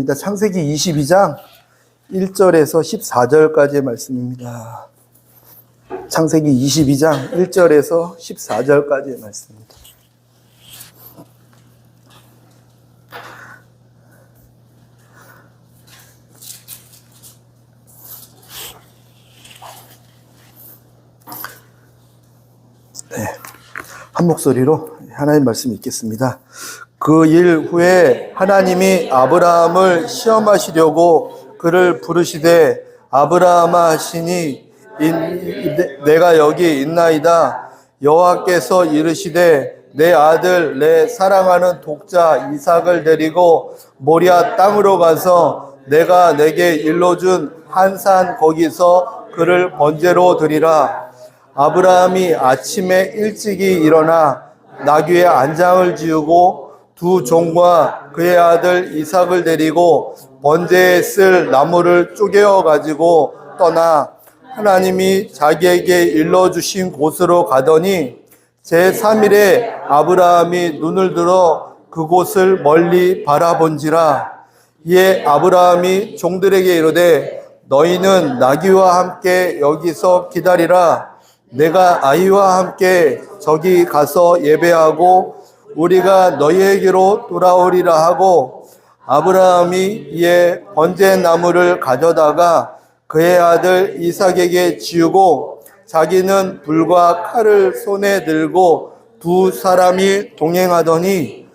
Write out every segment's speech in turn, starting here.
창세기 22장 1절에서 14절까지의 말씀입니다. 창세기 22장 1절에서 14절까지의 말씀입니다. 네, 한 목소리로 하나님 말씀 읽겠습니다. 그 일 후에 하나님이 아브라함을 시험하시려고 그를 부르시되 아브라함아 하시니 내가 여기 있나이다. 여호와께서 이르시되 내 아들 내 사랑하는 독자 이삭을 데리고 모리아 땅으로 가서 내가 내게 일러준 한 산 거기서 그를 번제로 드리라. 아브라함이 아침에 일찍이 일어나 나귀의 안장을 지우고 두 종과 그의 아들 이삭을 데리고 번제에 쓸 나무를 쪼개어 가지고 떠나 하나님이 자기에게 일러주신 곳으로 가더니 제3일에 아브라함이 눈을 들어 그곳을 멀리 바라본지라. 이에 아브라함이 종들에게 이르되 너희는 나귀와 함께 여기서 기다리라. 내가 아이와 함께 저기 가서 예배하고 우리가 너희에게로 돌아오리라 하고 아브라함이 이에 번제 나무를 가져다가 그의 아들 이삭에게 지우고 자기는 불과 칼을 손에 들고 두 사람이 동행하더니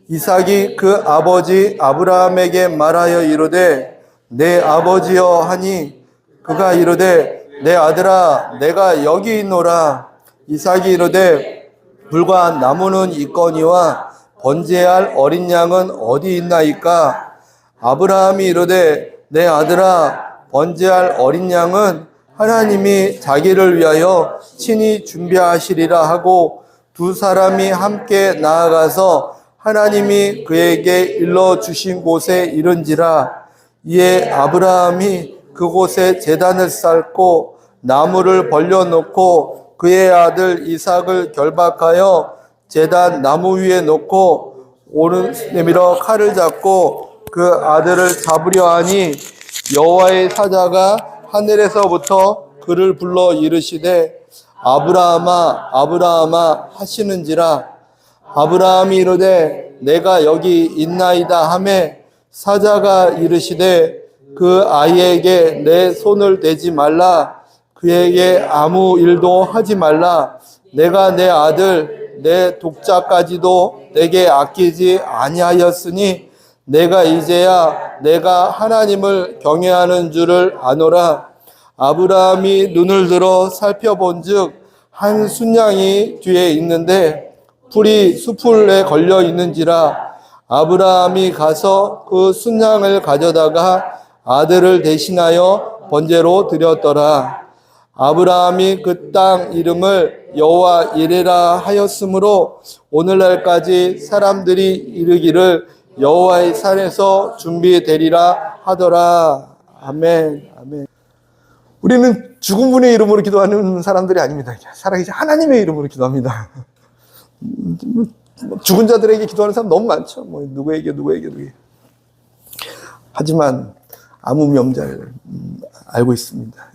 이삭이 그 아버지 아브라함에게 말하여 이르되 내 아버지여 하니 그가 이르되 내 아들아 내가 여기 있노라. 이삭이 이르되 불과 나무는 있거니와 번제할 어린 양은 어디 있나이까? 아브라함이 이르되 내 아들아 번제할 어린 양은 하나님이 자기를 위하여 친히 준비하시리라 하고 두 사람이 함께 나아가서 하나님이 그에게 일러주신 곳에 이른지라. 이에 아브라함이 그곳에 제단을 쌓고 나무를 벌려놓고 그의 아들 이삭을 결박하여 제단 나무 위에 놓고 오른 내밀어 칼을 잡고 그 아들을 잡으려 하니 여호와의 사자가 하늘에서부터 그를 불러 이르시되 아브라함아 아브라함아 하시는지라. 아브라함이 이르되 내가 여기 있나이다 하매 사자가 이르시되 그 아이에게 내 손을 대지 말라. 그에게 아무 일도 하지 말라. 내가 내 아들 내 독자까지도 내게 아끼지 아니하였으니 내가 이제야 내가 하나님을 경외하는 줄을 아노라. 아브라함이 눈을 들어 살펴본즉 한 순양이 뒤에 있는데 풀이 수풀에 걸려 있는지라. 아브라함이 가서 그 순양을 가져다가 아들을 대신하여 번제로 드렸더라. 아브라함이 그 땅 이름을 여호와 이레라 하였으므로 오늘날까지 사람들이 이르기를 여호와의 산에서 준비되리라 하더라. 아멘. 아멘. 우리는 죽은 분의 이름으로 기도하는 사람들이 아닙니다. 살아계신 하나님의 이름으로 기도합니다. 죽은 자들에게 기도하는 사람 너무 많죠. 누구에게. 하지만 아무 명자를 알고 있습니다.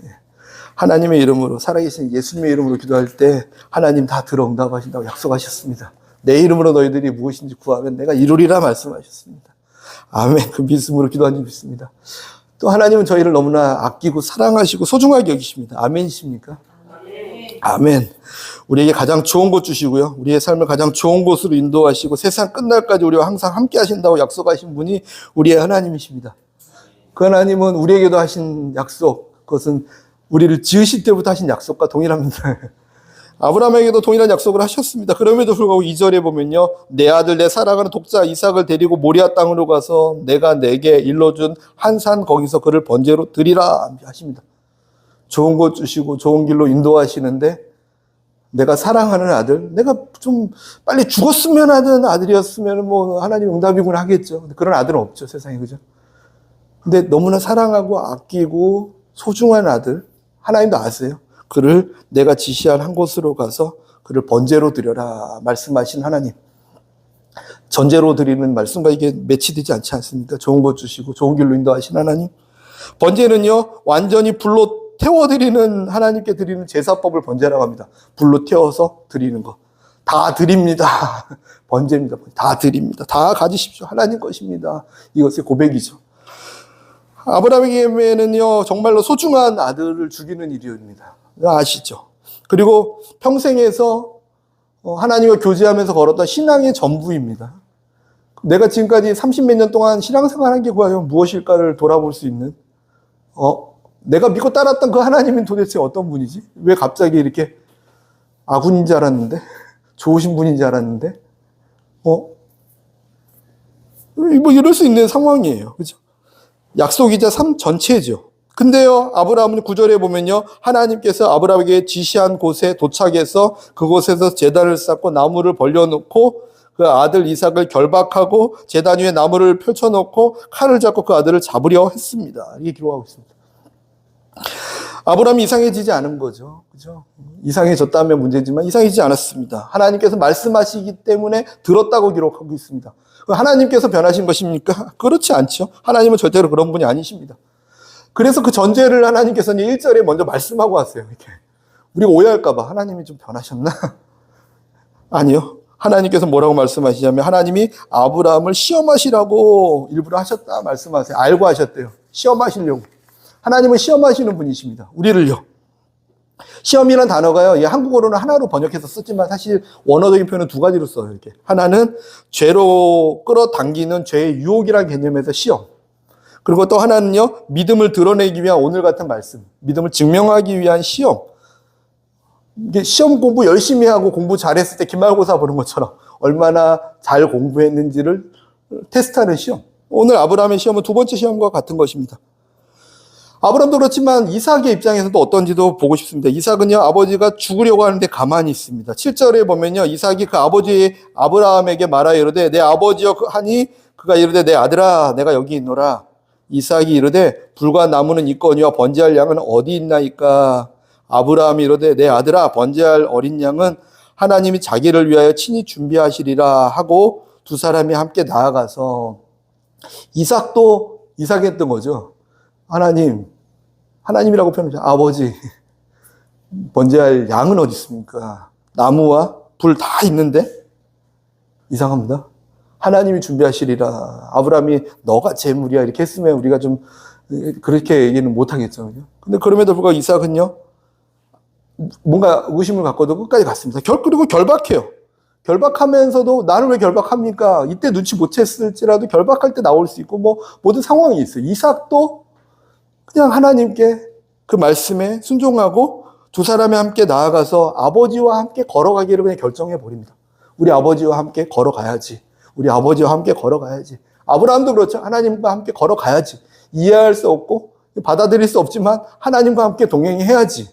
하나님의 이름으로 살아계신 예수님의 이름으로 기도할 때 하나님 다 들어 응답하신다고 약속하셨습니다. 내 이름으로 너희들이 무엇인지 구하면 내가 이루리라 말씀하셨습니다. 아멘. 그 믿음으로 기도한 줄 믿습니다. 또 하나님은 저희를 너무나 아끼고 사랑하시고 소중하게 여기십니다. 아멘이십니까? 아멘. 우리에게 가장 좋은 곳 주시고요. 우리의 삶을 가장 좋은 곳으로 인도하시고 세상 끝날까지 우리와 항상 함께 하신다고 약속하신 분이 우리의 하나님이십니다. 그 하나님은 우리에게도 하신 약속, 그것은 우리를 지으실 때부터 하신 약속과 동일합니다. 아브라함에게도 동일한 약속을 하셨습니다. 그럼에도 불구하고 2절에 보면요. 내 아들 내 사랑하는 독자 이삭을 데리고 모리아 땅으로 가서 내가 내게 일러준 한 산 거기서 그를 번제로 드리라 하십니다. 좋은 곳 주시고 좋은 길로 인도하시는데 내가 사랑하는 아들, 내가 좀 빨리 죽었으면 하는 아들이었으면 하나님 응답이구나 하겠죠. 근데 그런 아들은 없죠, 세상에. 그죠? 근데 너무나 사랑하고 아끼고 소중한 아들, 하나님도 아세요. 그를 내가 지시한 한 곳으로 가서 그를 번제로 드려라 말씀하신 하나님. 전제로 드리는 말씀과 이게 매치되지 않지 않습니까? 좋은 것 주시고 좋은 길로 인도하신 하나님. 번제는요, 완전히 불로 태워드리는, 하나님께 드리는 제사법을 번제라고 합니다. 불로 태워서 드리는 거. 다 드립니다. 번제입니다. 다 드립니다. 다 가지십시오. 하나님 것입니다. 이것의 고백이죠. 아브라함에게는요, 정말로 소중한 아들을 죽이는 일이옵니다. 아시죠? 그리고 평생에서 하나님과 교제하면서 걸었던 신앙의 전부입니다. 내가 지금까지 30몇 년 동안 신앙생활한 게 과연 무엇일까를 돌아볼 수 있는, 내가 믿고 따랐던 그 하나님은 도대체 어떤 분이지? 왜 갑자기 이렇게 아군인 줄 알았는데? 좋으신 분인 줄 알았는데? 뭐 이럴 수 있는 상황이에요. 그죠? 약속이자 삶 전체죠. 근데요, 아브라함은 9절에 보면요, 하나님께서 아브라함에게 지시한 곳에 도착해서 그곳에서 제단을 쌓고 나무를 벌려놓고 그 아들 이삭을 결박하고 제단 위에 나무를 펼쳐놓고 칼을 잡고 그 아들을 잡으려 했습니다. 이렇게 기록하고 있습니다. 아브라함이 이상해지지 않은 거죠. 그죠? 이상해졌다면 문제지만 이상해지지 않았습니다. 하나님께서 말씀하시기 때문에 들었다고 기록하고 있습니다. 하나님께서 변하신 것입니까? 그렇지 않죠. 하나님은 절대로 그런 분이 아니십니다. 그래서 그 전제를 하나님께서는 1절에 먼저 말씀하고 왔어요. 이렇게. 우리가 오해할까봐 하나님이 좀 변하셨나? 아니요. 하나님께서 뭐라고 말씀하시냐면 하나님이 아브라함을 시험하시라고 일부러 하셨다 말씀하세요. 알고 하셨대요. 시험하시려고. 하나님은 시험하시는 분이십니다. 우리를요. 시험이라는 단어가요, 한국어로는 하나로 번역해서 쓰지만 사실 원어적인 표현은 두 가지로 써요. 이렇게. 하나는 죄로 끌어당기는 죄의 유혹이라는 개념에서 시험. 그리고 또 하나는요, 믿음을 드러내기 위한 오늘 같은 말씀. 믿음을 증명하기 위한 시험. 이게 시험 공부 열심히 하고 공부 잘했을 때 기말고사 보는 것처럼 얼마나 잘 공부했는지를 테스트하는 시험. 오늘 아브라함의 시험은 두 번째 시험과 같은 것입니다. 아브라함도 그렇지만 이삭의 입장에서도 어떤지도 보고 싶습니다. 이삭은요, 아버지가 죽으려고 하는데 가만히 있습니다. 7절에 보면요, 이삭이 그 아버지 아브라함에게 말하여 이르되 내 아버지여 하니 그가 이르되 내 아들아 내가 여기 있노라. 이삭이 이르되 불과 나무는 있거니와 번제할 양은 어디 있나이까. 아브라함이 이르되 내 아들아 번제할 어린 양은 하나님이 자기를 위하여 친히 준비하시리라 하고 두 사람이 함께 나아가서 이삭도 이삭했던 거죠. 하나님이라고 표현하죠. 아버지, 번제할 양은 어디 있습니까? 나무와 불 다 있는데? 이상합니다. 하나님이 준비하시리라. 아브라함이 너가 제물이야 이렇게 했으면 우리가 좀 그렇게 얘기는 못하겠죠. 근데 그럼에도 불구하고 이삭은요, 뭔가 의심을 갖고도 끝까지 갔습니다. 그리고 결박해요. 결박하면서도 나를 왜 결박합니까? 이때 눈치 못 챘을지라도 결박할 때 나올 수 있고 뭐 모든 상황이 있어요. 이삭도 그냥 하나님께 그 말씀에 순종하고 두 사람이 함께 나아가서 아버지와 함께 걸어가기를 그냥 결정해 버립니다. 우리 아버지와 함께 걸어가야지. 우리 아버지와 함께 걸어가야지. 아브라함도 그렇죠. 하나님과 함께 걸어가야지. 이해할 수 없고 받아들일 수 없지만 하나님과 함께 동행해야지.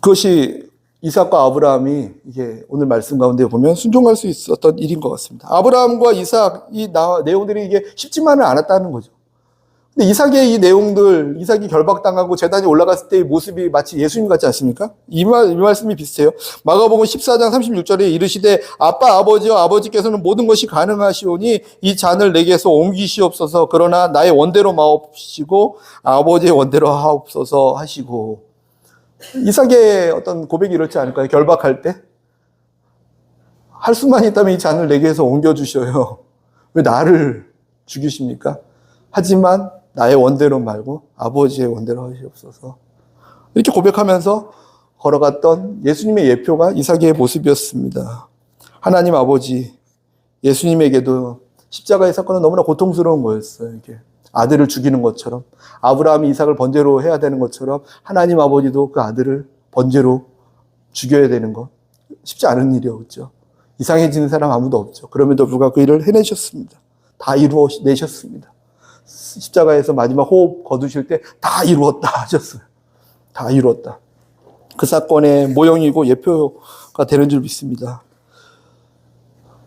그것이 이삭과 아브라함이 이게 오늘 말씀 가운데 보면 순종할 수 있었던 일인 것 같습니다. 아브라함과 이삭 이 내용들이 이게 쉽지만은 않았다는 거죠. 근데 이삭의 이 내용들, 이삭이 결박당하고 제단에 올라갔을 때의 모습이 마치 예수님 같지 않습니까? 이 말씀이 비슷해요. 마가복음 14장 36절에 이르시되 아빠 아버지와 아버지께서는 모든 것이 가능하시오니 이 잔을 내게서 옮기시옵소서. 그러나 나의 원대로 마옵시고 아버지의 원대로 하옵소서 하시고. 이삭의 어떤 고백이 이렇지 않을까요? 결박할 때 할 수만 있다면 이 잔을 내게서 옮겨주셔요. 왜 나를 죽이십니까? 하지만 나의 원대로 말고 아버지의 원대로 하시옵소서. 이렇게 고백하면서 걸어갔던 예수님의 예표가 이삭의 모습이었습니다. 하나님 아버지, 예수님에게도 십자가의 사건은 너무나 고통스러운 거였어요. 이렇게 아들을 죽이는 것처럼 아브라함이 이삭을 번제로 해야 되는 것처럼 하나님 아버지도 그 아들을 번제로 죽여야 되는 것 쉽지 않은 일이었죠. 이상해지는 사람 아무도 없죠. 그럼에도 불구하고 그 일을 해내셨습니다. 다 이루어내셨습니다. 십자가에서 마지막 호흡 거두실 때 다 이루었다 하셨어요. 다 이루었다. 그 사건의 모형이고 예표가 되는 줄 믿습니다.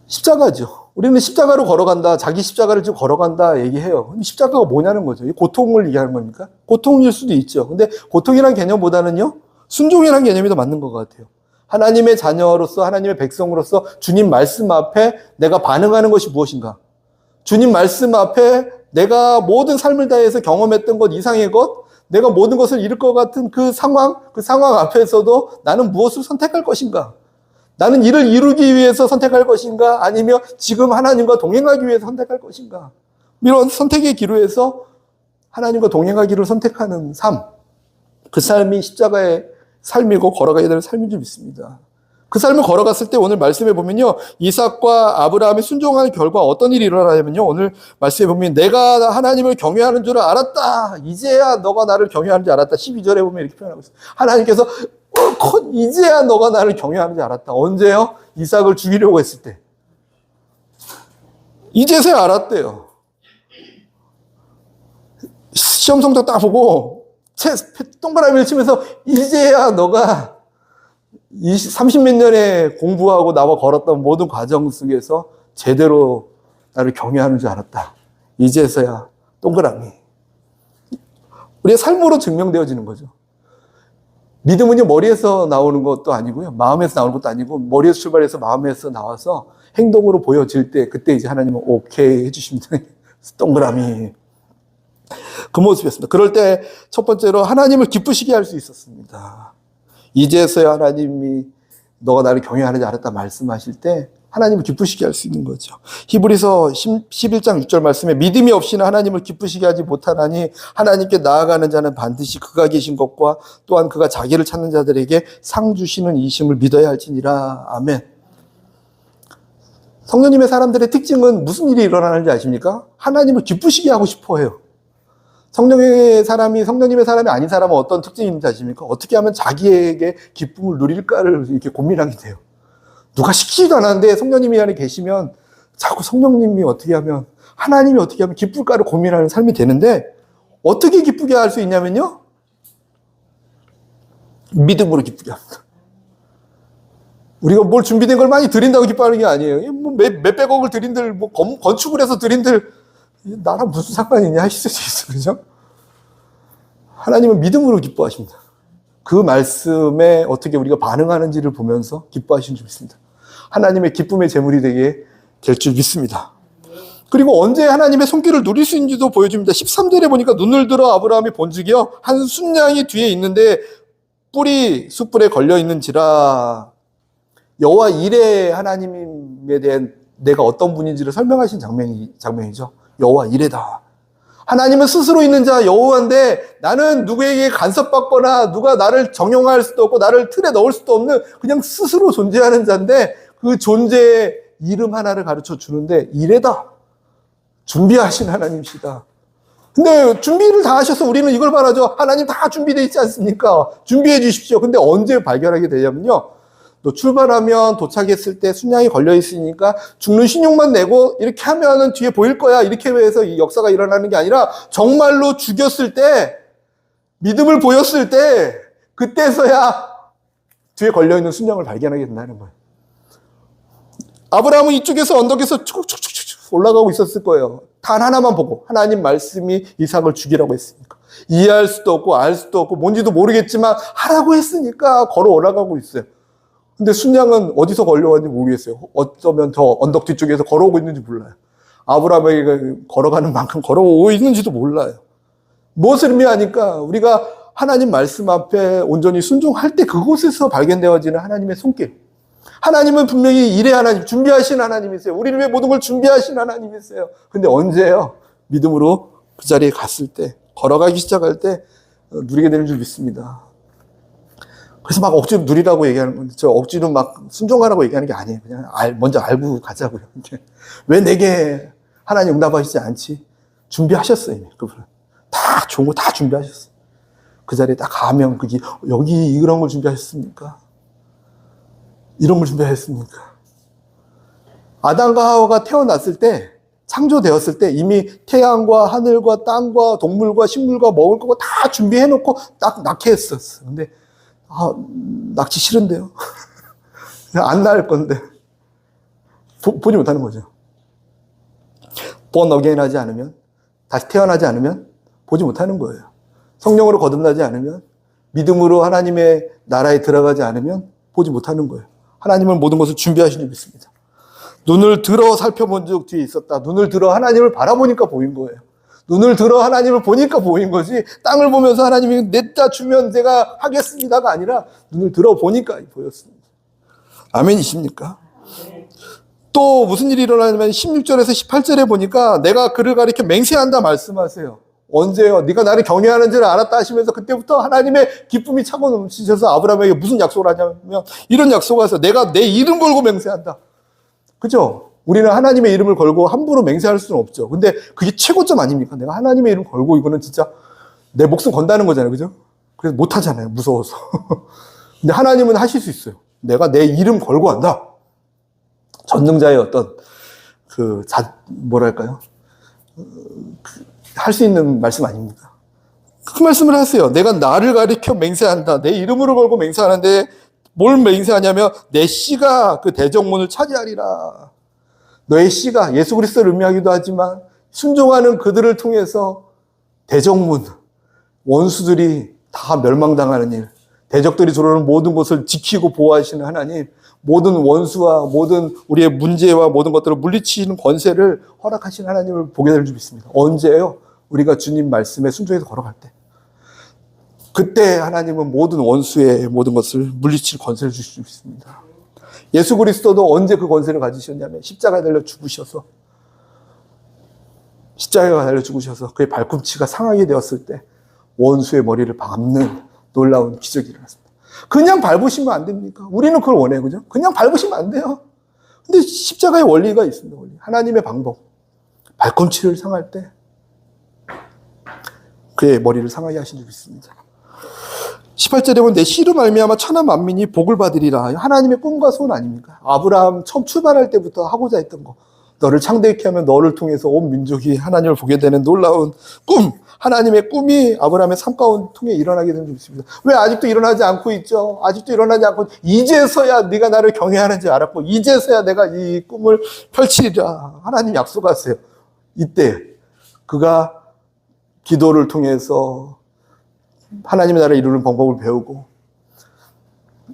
십자가죠. 우리는 십자가로 걸어간다, 자기 십자가를 지금 걸어간다 얘기해요. 근데 십자가가 뭐냐는 거죠. 고통을 얘기하는 겁니까? 고통일 수도 있죠. 근데 고통이라는 개념보다는요, 순종이라는 개념이 더 맞는 것 같아요. 하나님의 자녀로서, 하나님의 백성으로서 주님 말씀 앞에 내가 반응하는 것이 무엇인가? 주님 말씀 앞에 내가 모든 삶을 다해서 경험했던 것 이상의 것, 내가 모든 것을 잃을 것 같은 그 상황 앞에서도 나는 무엇을 선택할 것인가? 나는 이를 이루기 위해서 선택할 것인가? 아니면 지금 하나님과 동행하기 위해서 선택할 것인가? 이런 선택의 기로에서 하나님과 동행하기를 선택하는 삶, 그 삶이 십자가의 삶이고 걸어가야 될 삶인 줄 믿습니다. 그 삶을 걸어갔을 때 오늘 말씀해 보면요, 이삭과 아브라함이 순종하는 결과 어떤 일이 일어나냐면요, 오늘 말씀해 보면 내가 하나님을 경외하는 줄 알았다. 이제야 너가 나를 경외하는 줄 알았다. 12절에 보면 이렇게 표현하고 있어요. 하나님께서 이제야 너가 나를 경외하는 줄 알았다. 언제요? 이삭을 죽이려고 했을 때. 이제서야 알았대요. 시험 성적 딱 보고 동그라미를 치면서 이제야 너가 30몇 년에 공부하고 나와 걸었던 모든 과정 속에서 제대로 나를 경외하는 줄 알았다. 이제서야 동그라미. 우리의 삶으로 증명되어지는 거죠. 믿음은요, 머리에서 나오는 것도 아니고요, 마음에서 나오는 것도 아니고, 머리에서 출발해서 마음에서 나와서 행동으로 보여질 때, 그때 이제 하나님은 오케이 해주십니다. 동그라미. 그 모습이었습니다. 그럴 때 첫 번째로 하나님을 기쁘시게 할 수 있었습니다. 이제서야 하나님이 너가 나를 경외하는지 알았다 말씀하실 때 하나님을 기쁘시게 할 수 있는 거죠. 히브리서 11장 6절 말씀에 믿음이 없이는 하나님을 기쁘시게 하지 못하나니 하나님께 나아가는 자는 반드시 그가 계신 것과 또한 그가 자기를 찾는 자들에게 상 주시는 이심을 믿어야 할지니라. 아멘. 성령님의 사람들의 특징은 무슨 일이 일어나는지 아십니까? 하나님을 기쁘시게 하고 싶어 해요. 성령님의 사람이 아닌 사람은 어떤 특징이 있는지 아십니까? 어떻게 하면 자기에게 기쁨을 누릴까를 이렇게 고민하게 돼요. 누가 시키지도 않았는데 성령님이 안에 계시면 자꾸 성령님이 어떻게 하면, 하나님이 어떻게 하면 기쁠까를 고민하는 삶이 되는데, 어떻게 기쁘게 할 수 있냐면요, 믿음으로 기쁘게 합니다. 우리가 뭘 준비된 걸 많이 드린다고 기뻐하는 게 아니에요. 뭐 몇백억을 드린들, 뭐 건축을 해서 드린들, 나랑 무슨 상관이냐 하실 수 있어, 그죠? 하나님은 믿음으로 기뻐하십니다. 그 말씀에 어떻게 우리가 반응하는지를 보면서 기뻐하시는 줄 믿습니다. 하나님의 기쁨의 제물이 되게 될 줄 믿습니다. 그리고 언제 하나님의 손길을 누릴 수 있는지도 보여줍니다. 13절에 보니까 눈을 들어 아브라함이 본즉 한 순양이 뒤에 있는데 뿔이 숯불에 걸려 있는지라. 여호와 이레 하나님에 대한 내가 어떤 분인지를 설명하신 장면이죠. 여호와 이레다. 하나님은 스스로 있는 자 여호와인데 나는 누구에게 간섭받거나 누가 나를 정용할 수도 없고 나를 틀에 넣을 수도 없는 그냥 스스로 존재하는 자인데 그 존재의 이름 하나를 가르쳐 주는데 이레다. 준비하신 하나님이시다. 근데 준비를 다 하셔서 우리는 이걸 바라죠. 하나님 다 준비되어 있지 않습니까? 준비해 주십시오. 근데 언제 발견하게 되냐면요, 너 출발하면 도착했을 때 순양이 걸려 있으니까 죽는 신용만 내고 이렇게 하면은 뒤에 보일 거야. 이렇게 해서 이 역사가 일어나는 게 아니라 정말로 죽였을 때, 믿음을 보였을 때, 그때서야 뒤에 걸려 있는 순양을 발견하게 된다는 거예요. 아브라함은 이쪽에서 언덕에서 축축축축 올라가고 있었을 거예요. 단 하나만 보고, 하나님 말씀이 이삭을 죽이라고 했으니까. 이해할 수도 없고 알 수도 없고 뭔지도 모르겠지만 하라고 했으니까 걸어 올라가고 있어요. 근데 순양은 어디서 걸려왔는지 모르겠어요. 어쩌면 저 언덕 뒤쪽에서 걸어오고 있는지 몰라요. 아브라함에게 걸어가는 만큼 걸어오고 있는지도 몰라요. 무엇을 의미하니까 우리가 하나님 말씀 앞에 온전히 순종할 때 그곳에서 발견되어지는 하나님의 손길. 하나님은 분명히 이래 하나님, 준비하신 하나님이세요. 우리를 위해 모든 걸 준비하신 하나님이세요. 근데 언제요? 믿음으로 그 자리에 갔을 때, 걸어가기 시작할 때 누리게 되는 줄 믿습니다. 그래서 막 억지로 누리라고 얘기하는 건데, 저 억지로 막 순종하라고 얘기하는 게 아니에요. 그냥 먼저 알고 가자고요. 왜 내게 하나님 응답하시지 않지? 준비하셨어요, 이미. 그분은. 다 좋은 거 다 준비하셨어요. 그 자리에 딱 가면, 그게, 여기 이런 걸 준비하셨습니까? 이런 걸 준비하셨습니까? 아담과 하와가 태어났을 때, 창조되었을 때 이미 태양과 하늘과 땅과 동물과 식물과 먹을 거고 다 준비해놓고 딱 낳게 했었어. 근데 낳기 싫은데요. 안 낳을 건데 보지 못하는 거죠. born again 하지 않으면, 다시 태어나지 않으면 보지 못하는 거예요. 성령으로 거듭나지 않으면, 믿음으로 하나님의 나라에 들어가지 않으면 보지 못하는 거예요. 하나님은 모든 것을 준비하신 줄 믿습니다. 눈을 들어 살펴본 적 뒤에 있었다. 눈을 들어 하나님을 바라보니까 보인 거예요. 눈을 들어 하나님을 보니까 보인 거지, 땅을 보면서 하나님이 냈다 주면 제가 하겠습니다가 아니라 눈을 들어 보니까 보였습니다. 아멘이십니까? 또 무슨 일이 일어나냐면 16절에서 18절에 보니까 내가 그를 가리켜 맹세한다 말씀하세요. 언제요? 네가 나를 경외하는 줄 알았다 하시면서 그때부터 하나님의 기쁨이 차고 넘치셔서 아브라함에게 무슨 약속을 하냐면 이런 약속을 하세요. 내가 내 이름 걸고 맹세한다. 그죠? 우리는 하나님의 이름을 걸고 함부로 맹세할 수는 없죠. 근데 그게 최고점 아닙니까? 내가 하나님의 이름 걸고 이거는 진짜 내 목숨 건다는 거잖아요. 그죠? 그래서 못 하잖아요. 무서워서. 근데 하나님은 하실 수 있어요. 내가 내 이름 걸고 한다. 전능자의 어떤 뭐랄까요? 할 수 있는 말씀 아닙니까? 그 말씀을 하세요. 내가 나를 가리켜 맹세한다. 내 이름으로 걸고 맹세하는데 뭘 맹세하냐면 내 씨가 그 대적문을 차지하리라. 너의 씨가 예수 그리스도를 의미하기도 하지만 순종하는 그들을 통해서 대적문, 원수들이 다 멸망당하는 일, 대적들이 들어오는 모든 것을 지키고 보호하시는 하나님, 모든 원수와 모든 우리의 문제와 모든 것들을 물리치는 권세를 허락하신 하나님을 보게 될 줄 믿습니다. 언제요? 우리가 주님 말씀에 순종해서 걸어갈 때. 그때 하나님은 모든 원수의 모든 것을 물리칠 권세를 주실 줄 믿습니다. 예수 그리스도도 언제 그 권세를 가지셨냐면 십자가에 달려 죽으셔서 그의 발꿈치가 상하게 되었을 때 원수의 머리를 밟는 놀라운 기적이 일어났습니다. 그냥 밟으시면 안 됩니까? 우리는 그걸 원해요. 그죠? 그냥 밟으시면 안 돼요. 근데 십자가의 원리가 있습니다. 원리. 하나님의 방법. 발꿈치를 상할 때 그의 머리를 상하게 하신 줄 믿습니다. 18절에 보면 내 씨로 말미암아 천하 만민이 복을 받으리라. 하나님의 꿈과 소원 아닙니까? 아브라함 처음 출발할 때부터 하고자 했던 거. 너를 창대케 하면 너를 통해서 온 민족이 하나님을 보게 되는 놀라운 꿈. 하나님의 꿈이 아브라함의 삶 가운데 통해 일어나게 되는 줄 믿습니다. 왜 아직도 일어나지 않고 있죠? 아직도 일어나지 않고 이제서야 네가 나를 경외하는지 알았고 이제서야 내가 이 꿈을 펼치리라. 하나님 약속하세요. 이때 그가 기도를 통해서 하나님의 나라를 이루는 방법을 배우고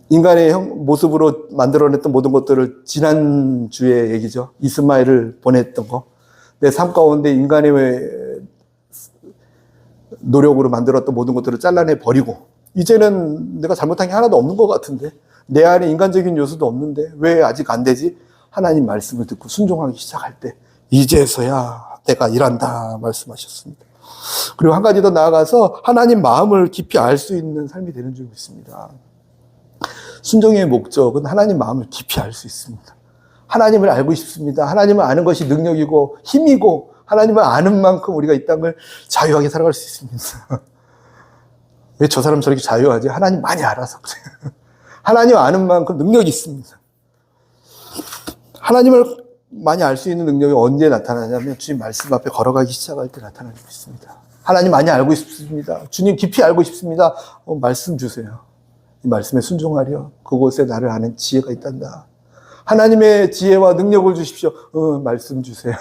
인간의 모습으로 만들어냈던 모든 것들을 지난주의 얘기죠. 이스마엘을 보냈던 거. 내 삶 가운데 인간의 노력으로 만들었던 모든 것들을 잘라내 버리고 이제는 내가 잘못한 게 하나도 없는 것 같은데 내 안에 인간적인 요소도 없는데 왜 아직 안 되지? 하나님 말씀을 듣고 순종하기 시작할 때 이제서야 내가 일한다 말씀하셨습니다. 그리고 한 가지 더 나아가서 하나님 마음을 깊이 알 수 있는 삶이 되는 줄 믿습니다. 순종의 목적은 하나님 마음을 깊이 알 수 있습니다. 하나님을 알고 싶습니다. 하나님을 아는 것이 능력이고 힘이고 하나님을 아는 만큼 우리가 이 땅을 자유하게 살아갈 수 있습니다. 왜 저 사람 저렇게 자유하지? 하나님 많이 알아서 그래요. 하나님 아는 만큼 능력이 있습니다. 하나님을 많이 알 수 있는 능력이 언제 나타나냐면 주님 말씀 앞에 걸어가기 시작할 때 나타나는 줄 믿습니다. 하나님 많이 알고 싶습니다. 주님 깊이 알고 싶습니다. 말씀 주세요. 이 말씀에 순종하려 그곳에 나를 아는 지혜가 있단다. 하나님의 지혜와 능력을 주십시오. 말씀 주세요.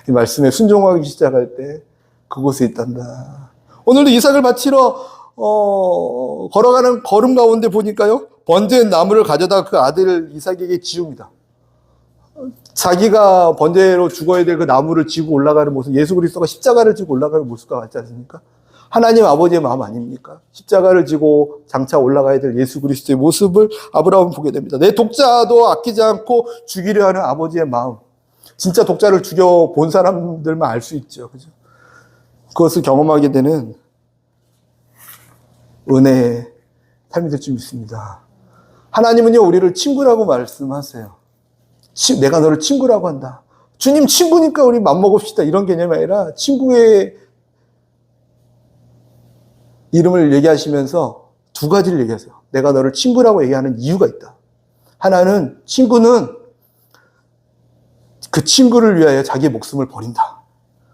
이 말씀에 순종하기 시작할 때 그곳에 있단다. 오늘도 이삭을 바치러 걸어가는 걸음 가운데 보니까요. 번제한 나무를 가져다 그 아들 이삭에게 지웁니다. 자기가 번제로 죽어야 될 그 나무를 지고 올라가는 모습, 예수 그리스도가 십자가를 지고 올라가는 모습과 같지 않습니까? 하나님 아버지의 마음 아닙니까? 십자가를 지고 장차 올라가야 될 예수 그리스도의 모습을 아브라함은 보게 됩니다. 내 독자도 아끼지 않고 죽이려 하는 아버지의 마음. 진짜 독자를 죽여본 사람들만 알 수 있죠. 그죠? 그것을 경험하게 되는 은혜의 삶이 될 줄 믿습니다. 하나님은요, 우리를 친구라고 말씀하세요. 내가 너를 친구라고 한다. 주님 친구니까 우리 맘먹읍시다. 이런 개념이 아니라 친구의 이름을 얘기하시면서 두 가지를 얘기하세요. 내가 너를 친구라고 얘기하는 이유가 있다. 하나는 친구는 그 친구를 위하여 자기의 목숨을 버린다.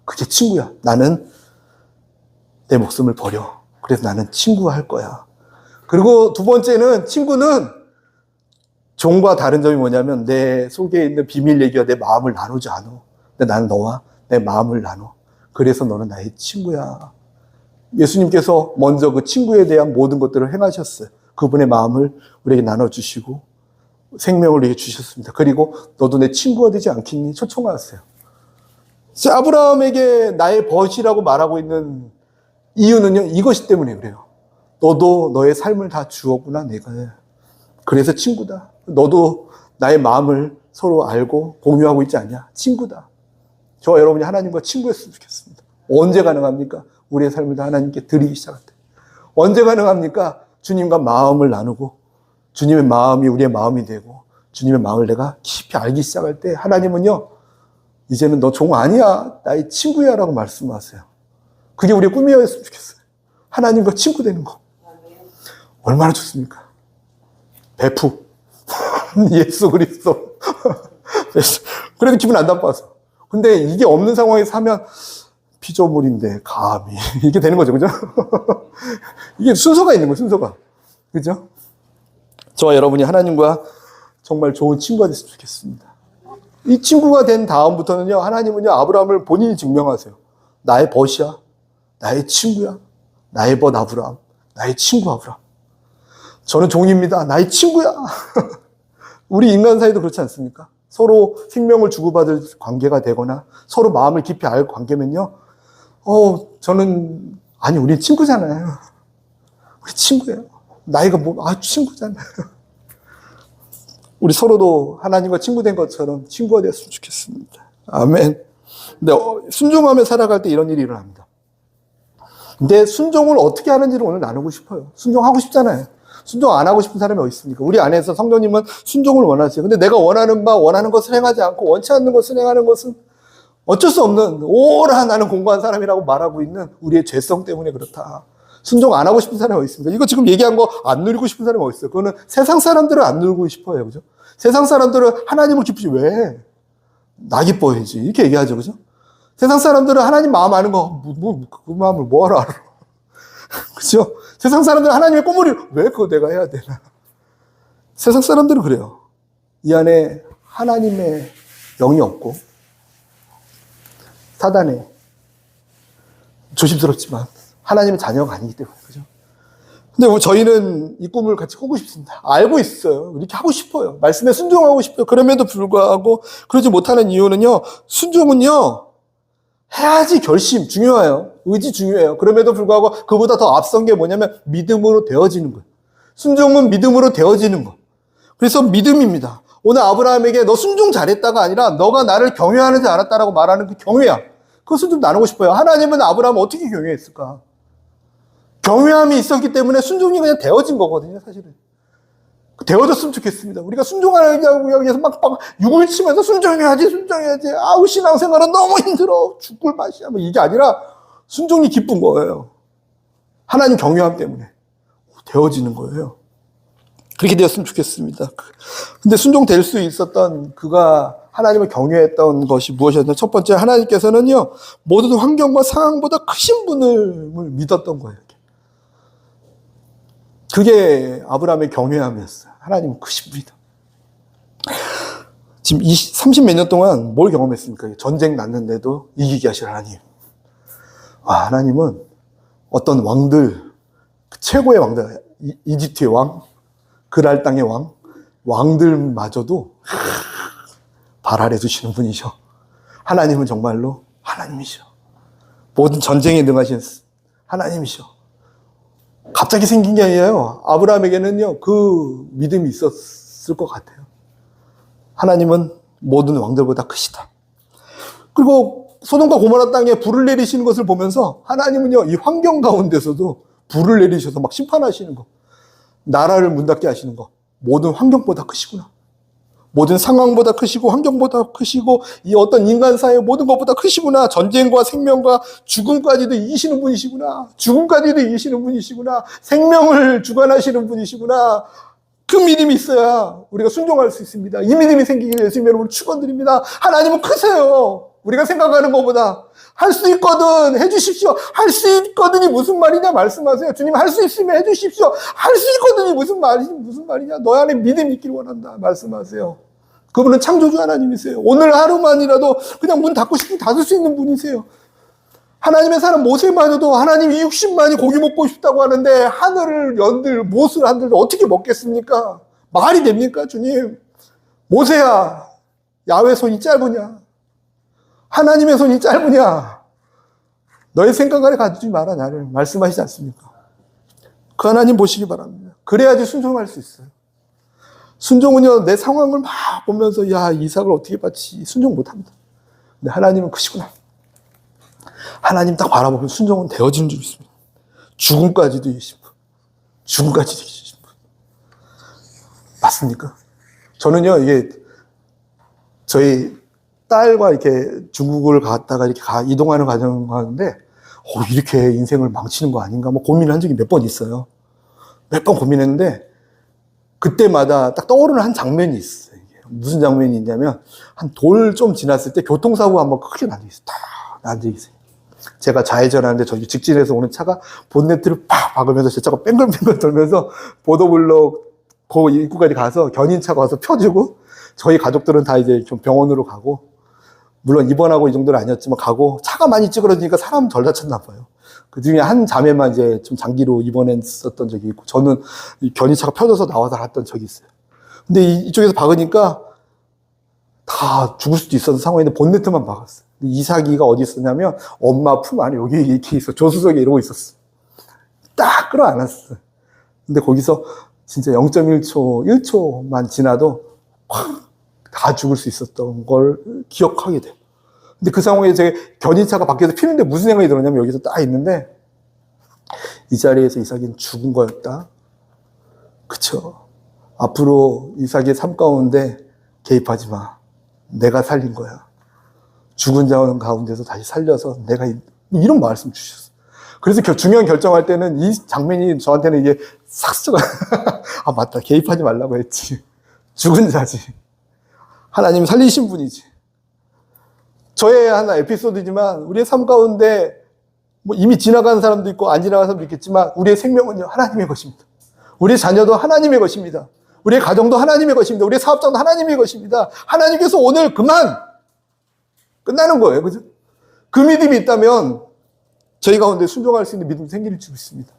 그게 친구야. 나는 내 목숨을 버려. 그래서 나는 친구할 거야. 그리고 두 번째는 친구는 종과 다른 점이 뭐냐면 내 속에 있는 비밀 얘기와 내 마음을 나누지 않아. 근데 나는 너와 내 마음을 나눠. 그래서 너는 나의 친구야. 예수님께서 먼저 그 친구에 대한 모든 것들을 행하셨어요. 그분의 마음을 우리에게 나눠주시고 생명을 우리에게 주셨습니다. 그리고 너도 내 친구가 되지 않겠니? 초청하세요. 아브라함에게 나의 벗이라고 말하고 있는 이유는요, 이것이 때문에 그래요. 너도 너의 삶을 다 주었구나, 내가. 그래서 친구다. 너도 나의 마음을 서로 알고 공유하고 있지 않냐? 친구다. 저와 여러분이 하나님과 친구였으면 좋겠습니다. 언제 가능합니까? 우리의 삶을 다 하나님께 드리기 시작할 때. 언제 가능합니까? 주님과 마음을 나누고 주님의 마음이 우리의 마음이 되고 주님의 마음을 내가 깊이 알기 시작할 때 하나님은요, 이제는 너 종 아니야, 나의 친구야 라고 말씀하세요. 그게 우리의 꿈이었으면 좋겠어요. 하나님과 친구 되는 거. 얼마나 좋습니까? 베프 예수 그리스도. 그래도 기분 안 나빠서. 근데 이게 없는 상황에서 하면 피조물인데 감히 이렇게 되는 거죠, 그죠? 이게 순서가 있는 거예요, 순서가. 그죠? 저와 여러분이 하나님과 정말 좋은 친구가 됐으면 좋겠습니다. 이 친구가 된 다음부터는요, 하나님은요, 아브라함을 본인이 증명하세요. 나의 벗이야, 나의 친구야, 나의 벗 아브라함, 나의 친구 아브라함. 저는 종입니다. 나의 친구야. 우리 인간 사이도 그렇지 않습니까? 서로 생명을 주고받을 관계가 되거나 서로 마음을 깊이 알 관계면요, 저는 아니 우리 친구잖아요. 우리 친구예요. 나이가 친구잖아요. 우리 서로도 하나님과 친구 된 것처럼 친구가 되었으면 좋겠습니다. 아멘. 근데 순종하며 살아갈 때 이런 일이 일어납니다. 근데 순종을 어떻게 하는지를 오늘 나누고 싶어요. 순종하고 싶잖아요. 순종 안 하고 싶은 사람이 어디 있습니까? 우리 안에서 성도님은 순종을 원하세요. 근데 내가 원하는 것을 행하지 않고 원치 않는 것을 행하는 것은 어쩔 수 없는 오라 나는 공고한 사람이라고 말하고 있는 우리의 죄성 때문에 그렇다. 순종 안 하고 싶은 사람이 어디 있습니까? 이거 지금 얘기한 거 안 누리고 싶은 사람이 어디 있어요? 그거는 세상 사람들은 안 누리고 싶어요. 그죠? 세상 사람들은 하나님을 기쁘지 왜? 나 기뻐야지. 이렇게 얘기하죠. 그죠? 세상 사람들은 하나님 마음 아는 거, 그 마음을 뭐하러 알아? 그죠? 세상 사람들은 하나님의 꿈을 왜 그거 내가 해야 되나? 세상 사람들은 그래요. 이 안에 하나님의 영이 없고 사단의, 조심스럽지만 하나님의 자녀가 아니기 때문에. 그죠? 근데 저희는 이 꿈을 같이 꾸고 싶습니다. 알고 있어요. 이렇게 하고 싶어요. 말씀에 순종하고 싶어요. 그럼에도 불구하고 그러지 못하는 이유는요, 순종은요, 해야지 결심 중요해요. 의지 중요해요. 그럼에도 불구하고 그보다 더 앞선 게 뭐냐면 믿음으로 되어지는 거예요. 순종은 믿음으로 되어지는 거. 그래서 믿음입니다. 오늘 아브라함에게 너 순종 잘했다가 아니라 너가 나를 경외하는지 알았다라고 말하는 그 경외야. 그것을 좀 나누고 싶어요. 하나님은 아브라함을 어떻게 경외했을까? 경외함이 있었기 때문에 순종이 그냥 되어진 거거든요, 사실은. 되어졌으면 좋겠습니다. 우리가 순종하려고 해서 막 육을 치면서 순종해야지. 아우, 신앙생활은 너무 힘들어. 죽을 맛이야. 뭐 이게 아니라 순종이 기쁜 거예요. 하나님 경외함 때문에. 되어지는 거예요. 그렇게 되었으면 좋겠습니다. 근데 순종될 수 있었던 그가 하나님을 경외했던 것이 무엇이었냐면 첫 번째, 하나님께서는요, 모든 환경과 상황보다 크신 분을 믿었던 거예요. 그게 아브라함의 경외함이었어요. 하나님은 크신 분이다. 지금 30몇 년 동안 뭘 경험했습니까? 전쟁 났는데도 이기게 하실 하나님. 하나님은 어떤 왕들, 최고의 왕들, 이집트의 왕, 그랄 땅의 왕, 왕들마저도 발할해 주시는 분이셔. 하나님은 정말로 하나님이셔. 모든 전쟁에 능하신 하나님이셔. 갑자기 생긴 게 아니에요. 아브라함에게는요, 그 믿음이 있었을 것 같아요. 하나님은 모든 왕들보다 크시다. 그리고 소돔과 고모라 땅에 불을 내리시는 것을 보면서 하나님은요, 이 환경 가운데서도 불을 내리셔서 막 심판하시는 거, 나라를 문닫게 하시는 거, 모든 환경보다 크시구나. 모든 상황보다 크시고 환경보다 크시고 이 어떤 인간사의 모든 것보다 크시구나. 전쟁과 생명과 죽음까지도 이기시는 분이시구나. 죽음까지도 이기시는 분이시구나. 생명을 주관하시는 분이시구나. 그 믿음이 있어야 우리가 순종할 수 있습니다. 이 믿음이 생기길 예수님 여러분 축원드립니다. 하나님은 크세요. 우리가 생각하는 것보다. 할 수 있거든 해주십시오. 할 수 있거든이 무슨 말이냐 말씀하세요. 주님 할 수 있으면 해주십시오. 할 수 있거든이 무슨 말이냐. 너 안에 믿음이 있길 원한다 말씀하세요. 그분은 창조주 하나님이세요. 오늘 하루만이라도 그냥 문 닫고 싶으면 닫을 수 있는 분이세요. 하나님의 사람 모세마저도 하나님이 60만이 고기 먹고 싶다고 하는데 하늘을 연들 못을 한들 어떻게 먹겠습니까? 말이 됩니까, 주님? 모세야, 야훼 손이 짧으냐? 하나님의 손이 짧으냐? 너의 생각 아래 가두지 마라, 나를. 말씀하시지 않습니까? 그 하나님 보시기 바랍니다. 그래야지 순종할 수 있어요. 순종은요, 내 상황을 막 보면서, 야, 이삭을 어떻게 받지? 순종 못 합니다. 근데 하나님은 크시구나. 하나님 딱 바라보면 순종은 되어지는 줄 믿습니다. 죽음까지도 이기신 분. 죽음까지도 이기신 분. 맞습니까? 저는요, 이게, 저희 딸과 이렇게 중국을 갔다가 이렇게 이동하는 과정 가는데, 이렇게 인생을 망치는 거 아닌가? 뭐 고민을 한 적이 몇 번 있어요. 몇 번 고민했는데, 그때마다 딱 떠오르는 한 장면이 있어요. 무슨 장면이 있냐면, 한 돌 좀 지났을 때 교통사고가 한번 크게 난 적이 있어요. 딱 앉아있어요. 제가 좌회전하는데 저기 직진해서 오는 차가 본네트를 팍 박으면서 제 차가 뺑글뺑글 돌면서 보도블록 그 입구까지 가서 견인차가 와서 펴주고, 저희 가족들은 다 이제 좀 병원으로 가고, 물론 입원하고 이 정도는 아니었지만 가고, 차가 많이 찌그러지니까 사람 덜 다쳤나 봐요. 그 중에 한 자매만 이제 좀 장기로 입원했었던 적이 있고, 저는 이 견인차가 펴져서 나와서 갔던 적이 있어요. 근데 이쪽에서 박으니까 다 죽을 수도 있었던 상황인데 본네트만 박았어요. 이삭이가 어디 있었냐면 엄마 품 안에 여기 이렇게 있어. 조수석에 이러고 있었어. 딱 끌어안았어. 근데 거기서 진짜 0.1초, 1초만 지나도 확 다 죽을 수 있었던 걸 기억하게 돼요. 근데 그 상황에 제 견인차가 밖에서 피는데 무슨 생각이 들었냐면 여기서 딱 있는데 이 자리에서 이삭은 죽은 거였다. 그쵸? 앞으로 이삭의 삶 가운데 개입하지 마. 내가 살린 거야. 죽은 자 가운데서 다시 살려서 내가 이런 말씀 주셨어. 그래서 중요한 결정할 때는 이 장면이 저한테는 이게 싹 스쳐가. 아, 맞다. 개입하지 말라고 했지. 죽은 자지. 하나님 살리신 분이지. 저의 하나 에피소드지만 우리의 삶 가운데 뭐 이미 지나간 사람도 있고 안 지나간 사람도 있겠지만 우리의 생명은요, 하나님의 것입니다. 우리의 자녀도 하나님의 것입니다. 우리의 가정도 하나님의 것입니다. 우리의 사업장도 하나님의 것입니다. 하나님께서 오늘 그만 끝나는 거예요. 그죠? 그 믿음이 있다면 저희 가운데 순종할 수 있는 믿음이 생길 줄 있습니다.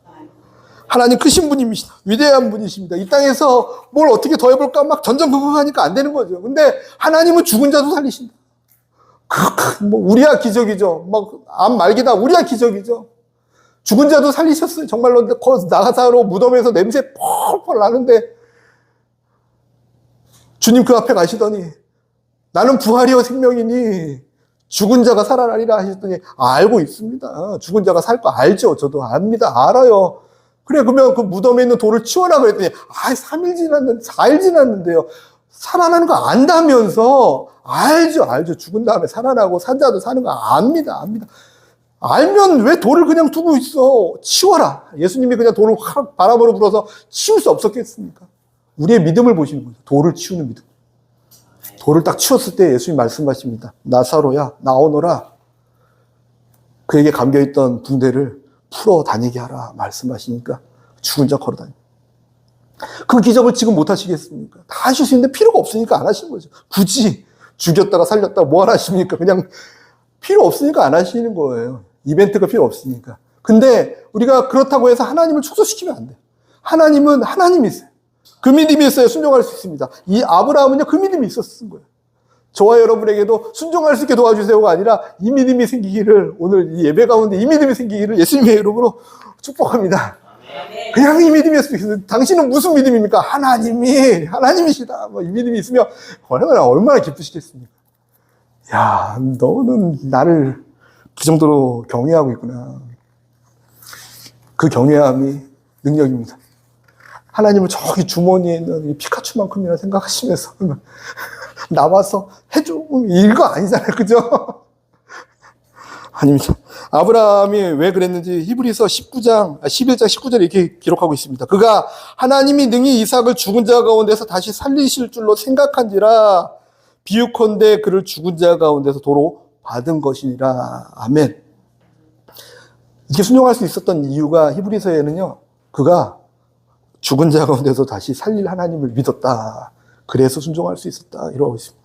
하나님 크신 분이십니다. 위대한 분이십니다. 이 땅에서 뭘 어떻게 더 해볼까 막 전전긍긍하니까 안 되는 거죠. 근데 하나님은 죽은 자도 살리신다. 뭐 우리야 기적이죠. 막 암 말기다 우리야 기적이죠. 죽은 자도 살리셨어요. 정말로 나가사로 무덤에서 냄새 펄펄 나는데 주님 그 앞에 가시더니 나는 부활이요 생명이니 죽은 자가 살아나리라 하셨더니 알고 있습니다. 죽은 자가 살 거 알죠. 저도 압니다. 알아요. 그래 그러면 그 무덤에 있는 돌을 치워라 그랬더니 3일 지났는데 4일 지났는데요. 살아나는 거 안다면서 알죠. 죽은 다음에 살아나고 산 자도 사는 거 압니다. 알면 왜 돌을 그냥 두고 있어? 치워라. 예수님이 그냥 돌을 확 바람으로 불어서 치울 수 없었겠습니까? 우리의 믿음을 보시는 거죠. 돌을 치우는 믿음. 돌을 딱 치웠을 때 예수님 말씀하십니다. 나사로야, 나오너라. 그에게 감겨있던 붕대를 풀어 다니게 하라. 말씀하시니까 죽은 자 걸어 다닙니다. 그 기적을 지금 못 하시겠습니까? 다 하실 수 있는데 필요가 없으니까 안 하시는 거죠. 굳이 죽였다가 살렸다가 뭐 하나 하십니까? 그냥 필요 없으니까 안 하시는 거예요. 이벤트가 필요 없으니까. 근데 우리가 그렇다고 해서 하나님을 축소시키면 안 돼요. 하나님은 하나님이세요. 그 믿음이 있어야 순종할 수 있습니다. 이 아브라함은요, 그 믿음이 있었던 거예요. 저와 여러분에게도 순종할 수 있게 도와주세요가 아니라 이 믿음이 생기기를, 오늘 이 예배 가운데 이 믿음이 생기기를 예수님의 이름으로 축복합니다. 그냥 이 믿음이었으면 좋겠어요. 당신은 무슨 믿음입니까? 하나님이시다. 뭐 이 믿음이 있으면 얼마나 기쁘시겠습니까? 야, 너는 나를 그 정도로 경외하고 있구나. 그 경외함이 능력입니다. 하나님은 저기 주머니에 있는 이 피카츄만큼이나 생각하시면서 나와서 해줘. 이거 아니잖아요. 그죠? 아닙니다. 아브라함이 왜 그랬는지 히브리서 11장 19절에 이렇게 기록하고 있습니다. 그가 하나님이 능히 이삭을 죽은 자 가운데서 다시 살리실 줄로 생각한지라 비유컨대 그를 죽은 자 가운데서 도로 받은 것이니라. 아멘. 이렇게 순종할 수 있었던 이유가 히브리서에는요, 그가 죽은 자 가운데서 다시 살릴 하나님을 믿었다. 그래서 순종할 수 있었다. 이러고 있습니다.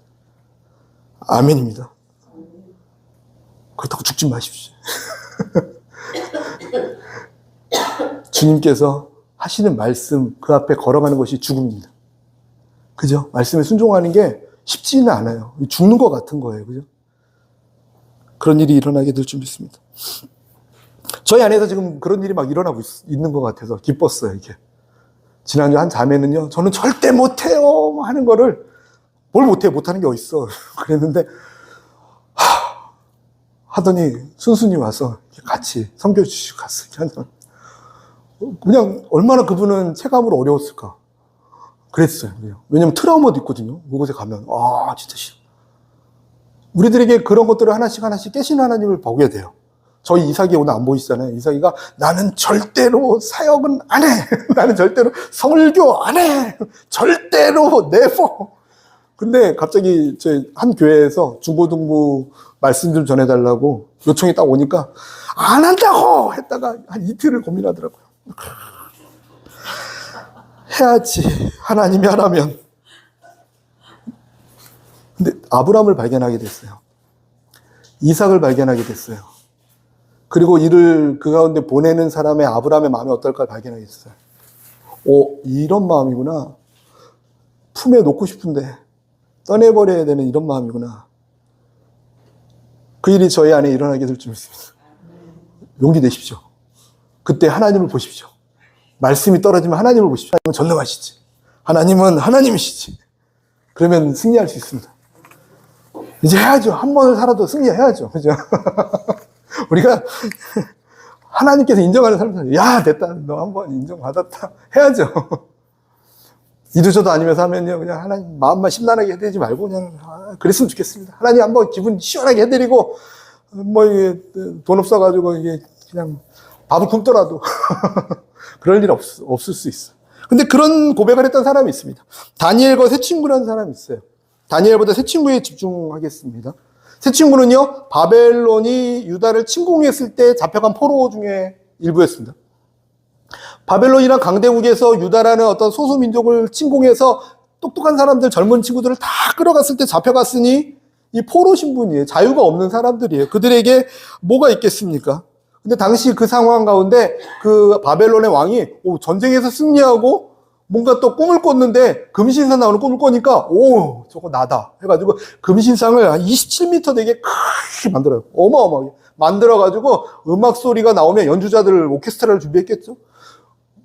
아멘입니다. 그렇다고 죽지 마십시오. 주님께서 하시는 말씀 그 앞에 걸어가는 것이 죽음입니다. 그죠? 말씀에 순종하는 게 쉽지는 않아요. 죽는 것 같은 거예요. 그죠? 그런 일이 일어나게 될 줄 믿습니다. 저희 안에서 지금 그런 일이 막 일어나고 있는 것 같아서 기뻤어요, 이게. 지난주 한 자매는요, 저는 절대 못해요! 하는 거를, 뭘 못해, 못하는 게 어딨어. 그랬는데, 하더니 순순히 와서 같이 섬겨주시고 갔어요. 그냥 얼마나 그분은 체감으로 어려웠을까. 그랬어요. 왜냐면 트라우마도 있거든요. 그곳에 가면. 아, 진짜 싫어. 우리들에게 그런 것들을 하나씩 깨시는 하나님을 보게 돼요. 저희 이삭이 오늘 안 보이시잖아요. 이삭이가 나는 절대로 사역은 안 해. 나는 절대로 설교 안 해. 절대로 never. 근데 갑자기 저희 한 교회에서 중고등부 말씀 좀 전해달라고 요청이 딱 오니까 안 한다고 했다가 한 이틀을 고민하더라고요. 해야지. 하나님이 하라면. 근데 아브라함을 발견하게 됐어요. 이삭을 발견하게 됐어요. 그리고 이를 그 가운데 보내는 사람의 아브라함의 마음이 어떨까 발견하게 됐어요. 이런 마음이구나. 품에 놓고 싶은데 떠내버려야 되는 이런 마음이구나. 그 일이 저희 안에 일어나게 될 줄 믿습니다. 용기 내십시오. 그때 하나님을 보십시오. 말씀이 떨어지면 하나님을 보십시오. 하나님은 전능하시지. 하나님은 하나님이시지. 그러면 승리할 수 있습니다. 이제 해야죠. 한 번을 살아도 승리해야죠. 그죠? 우리가 하나님께서 인정하는 사람들, 야, 됐다. 너 한 번 인정받았다. 해야죠. 이도저도 아니면서 하면요. 그냥 하나님 마음만 심란하게 해드리지 말고 그냥, 그랬으면 좋겠습니다. 하나님 한번 기분 시원하게 해드리고, 이게 돈 없어가지고 이게 그냥 밥을 굶더라도 그럴 일 없을 수 있어요. 근데 그런 고백을 했던 사람이 있습니다. 다니엘과 세 친구라는 사람이 있어요. 다니엘보다 세 친구에 집중하겠습니다. 세 친구는요, 바벨론이 유다를 침공했을 때 잡혀간 포로 중에 일부였습니다. 바벨론이란 강대국에서 유다라는 어떤 소수민족을 침공해서 똑똑한 사람들, 젊은 친구들을 다 끌어갔을 때 잡혀갔으니 이 포로 신분이에요. 자유가 없는 사람들이에요. 그들에게 뭐가 있겠습니까? 근데 당시 그 상황 가운데 그 바벨론의 왕이 전쟁에서 승리하고 뭔가 또 꿈을 꿨는데 금신상 나오는 꿈을 꿔니까 저거 나다 해가지고 금신상을 한 27m 되게 크게 만들어요. 어마어마하게 만들어가지고 음악 소리가 나오면 연주자들 오케스트라를 준비했겠죠.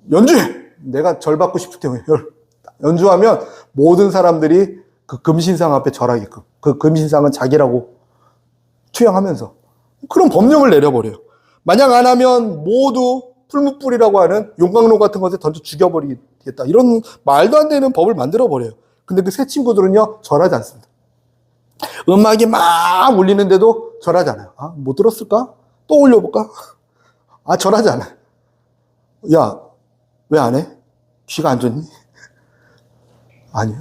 연주해! 내가 절 받고 싶을 때 연주하면 모든 사람들이 그 금신상 앞에 절하게끔, 그 금신상은 자기라고 투영하면서 그런 법령을 내려버려요. 만약 안 하면 모두 풀무불이라고 하는 용광로 같은 것에 던져 죽여버리겠다. 이런 말도 안 되는 법을 만들어버려요. 근데 그 세 친구들은요, 절하지 않습니다. 음악이 막 울리는데도 절하지 않아요. 못 들었을까? 또 올려볼까? 절하지 않아요. 야, 왜 안 해? 귀가 안 좋니? 아니요.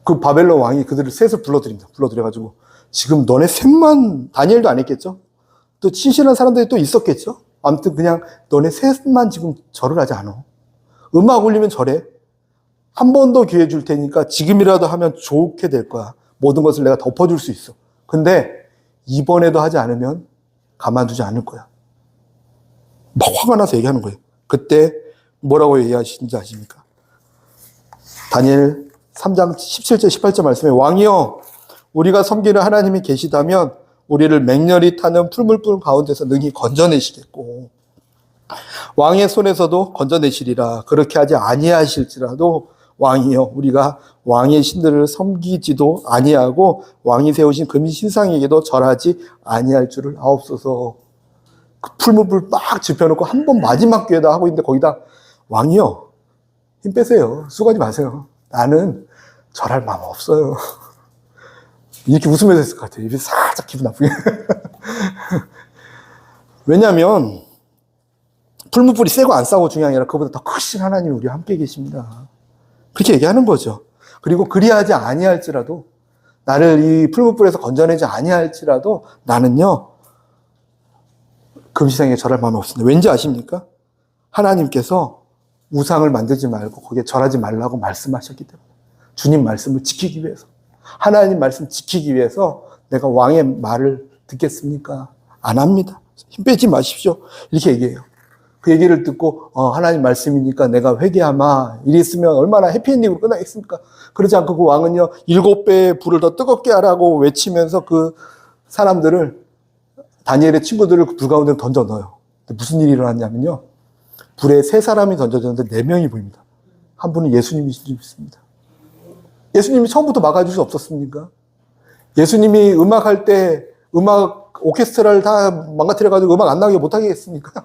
그 바벨론 왕이 그들을 셋을 불러들입니다. 불러들여가지고 지금 너네 셋만, 다니엘도 안 했겠죠? 또 신실한 사람들이 또 있었겠죠? 아무튼 그냥 너네 셋만 지금 절을 하지 않아. 음악 울리면 절해. 한 번 더 기회 줄 테니까 지금이라도 하면 좋게 될 거야. 모든 것을 내가 덮어줄 수 있어. 근데 이번에도 하지 않으면 가만두지 않을 거야. 막 화가 나서 얘기하는 거예요. 그때 뭐라고 얘기하시는지 아십니까? 다니엘 3장 17절 18절 말씀에 왕이여 우리가 섬기는 하나님이 계시다면 우리를 맹렬히 타는 풀물불 가운데서 능히 건져내시겠고 왕의 손에서도 건져내시리라. 그렇게 하지 아니하실지라도 왕이여 우리가 왕의 신들을 섬기지도 아니하고 왕이 세우신 금신 신상에게도 절하지 아니할 줄을 아옵소서. 그 풀무불 막 짚어놓고 한 번 마지막 기회다 하고 있는데 거기다 왕이여 힘 빼세요. 수고하지 마세요. 나는 절할 마음 없어요. 이렇게 웃으면서 했을 것 같아요. 입이 살짝 기분 나쁘게. 왜냐하면 풀무불이 세고 안 싸고 중요한 게 아니라 그보다 더 크신 하나님이 우리와 함께 계십니다. 그렇게 얘기하는 거죠. 그리고 그리하지 아니할지라도 나를 이 풀무불에서 건져내지 아니할지라도 나는요 금시상에 절할 마음이 없습니다. 왠지 아십니까? 하나님께서 우상을 만들지 말고 거기에 절하지 말라고 말씀하셨기 때문에 주님 말씀을 지키기 위해서 하나님 말씀 지키기 위해서 내가 왕의 말을 듣겠습니까? 안 합니다. 힘 빼지 마십시오. 이렇게 얘기해요. 그 얘기를 듣고 하나님 말씀이니까 내가 회개하마 이랬으면 얼마나 해피엔딩으로 끝나겠습니까? 그러지 않고 그 왕은요 7배의 불을 더 뜨겁게 하라고 외치면서 그 사람들을 다니엘의 친구들을 그 불 가운데 던져 넣어요. 무슨 일이 일어났냐면요 불에 3사람이 던져졌는데 4명이 보입니다. 한 분은 예수님이신 줄 믿습니다. 예수님이 처음부터 막아줄 수 없었습니까? 예수님이 음악할 때 음악 오케스트라를 다 망가뜨려가지고 음악 안 나게 못하게 했습니까?